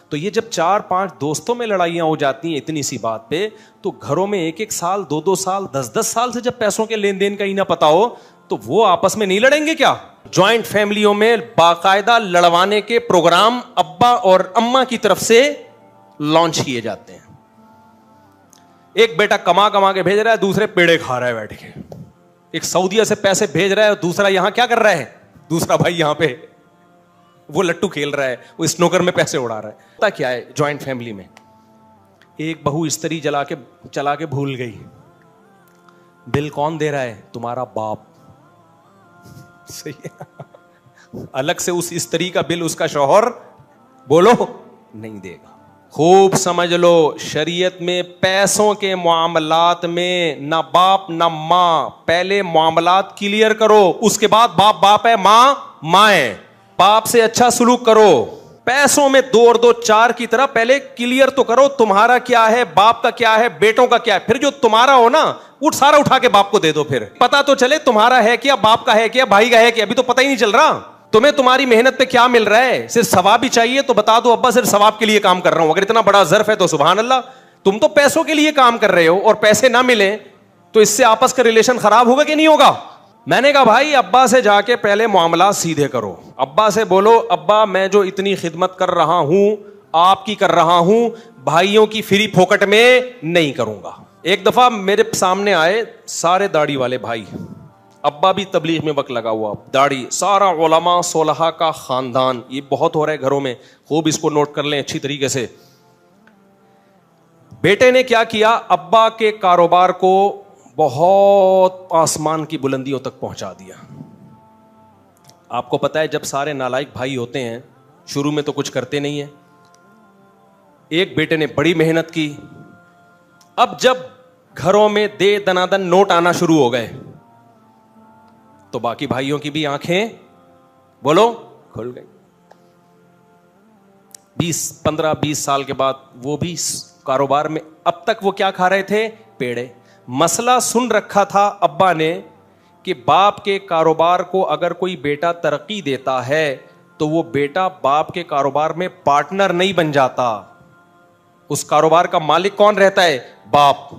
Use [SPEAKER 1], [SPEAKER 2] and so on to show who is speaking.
[SPEAKER 1] تو یہ جب 4-5 دوستوں میں لڑائیاں ہو جاتی ہیں اتنی سی بات پہ, تو گھروں میں 1-1 سال 2-2 سال 10-10 سال سے جب پیسوں کے لین دین کا ہی نہ پتا ہو, تو وہ آپس میں نہیں لڑیں گے کیا؟ جوائنٹ فیملیوں میں باقاعدہ لڑوانے کے پروگرام ابا اور اماں کی طرف سے لانچ کیے جاتے ہیں. ایک بیٹا کما کے بھیج رہا ہے, دوسرے پیڑے کھا رہا ہے بیٹھ کے. ایک سعودیہ سے پیسے بھیج رہا ہے اور دوسرا یہاں کیا کر رہا ہے, دوسرا بھائی یہاں پہ وہ لٹو کھیل رہا ہے, وہ اسنوکر میں پیسے اڑا رہا ہے. پتا کیا ہے جوائنٹ فیملی میں, ایک بہو استری چلا کے بھول گئی, بل کون دے رہا ہے؟ تمہارا باپ. صحیح ہے, الگ سے اس استری کا بل اس کا شوہر بولو نہیں دے گا. خوب سمجھ لو, شریعت میں پیسوں کے معاملات میں نہ باپ نہ ماں, پہلے معاملات کلیئر کرو, اس کے بعد باپ ہے, ماں ہے. باپ سے اچھا سلوک کرو. پیسوں میں 2 اور 2 4 کی طرح پہلے کلیئر تو کرو, تمہارا کیا ہے, باپ کا کیا ہے, بیٹوں کا کیا ہے. پھر جو تمہارا ہو نا سارا اٹھا کے باپ کو دے دو, پھر پتا تو چلے تمہارا ہے کیا, باپ کا ہے کیا, بھائی کا ہے کیا. ابھی تو پتہ ہی نہیں چل رہا تمہیں تمہاری محنت پہ کیا مل رہا ہے. صرف ثواب ہی چاہیے تو بتا دو ابا صرف ثواب کے لیے کام کر رہا ہوں. اگر اتنا بڑا ظرف ہے تو سبحان اللہ. تم تو پیسوں کے لیے کام کر رہے ہو اور پیسے نہ ملیں تو اس سے آپس کا ریلیشن خراب ہوگا کہ نہیں ہوگا. میں نے کہا بھائی ابا سے جا کے پہلے معاملات سیدھے کرو. ابا سے بولو ابا میں جو اتنی خدمت کر رہا ہوں آپ کی کر رہا ہوں, بھائیوں کی فری پھوکٹ میں نہیں کروں گا. ایک دفعہ میرے سامنے آئے سارے داڑھی والے بھائی, ابا بھی تبلیغ میں وقت لگا ہوا, داڑھی, سارا علماء صلحاء کا خاندان. یہ بہت ہو رہا ہے گھروں میں, خوب اس کو نوٹ کر لیں اچھی طریقے سے. بیٹے نے کیا کیا, ابا کے کاروبار کو بہت آسمان کی بلندیوں تک پہنچا دیا. آپ کو پتا ہے جب سارے نالائق بھائی ہوتے ہیں شروع میں تو کچھ کرتے نہیں ہیں. ایک بیٹے نے بڑی محنت کی. اب جب گھروں میں دے دنادن نوٹ آنا شروع ہو گئے تو باقی بھائیوں کی بھی آنکھیں بولو کھل گئی. 15-20 سال کے بعد وہ بھی کاروبار میں, اب تک وہ کیا کھا رہے تھے, پیڑے. مسئلہ سن رکھا تھا ابا نے کہ باپ کے کاروبار کو اگر کوئی بیٹا ترقی دیتا ہے تو وہ بیٹا باپ کے کاروبار میں پارٹنر نہیں بن جاتا, اس کاروبار کا مالک کون رہتا ہے, باپ.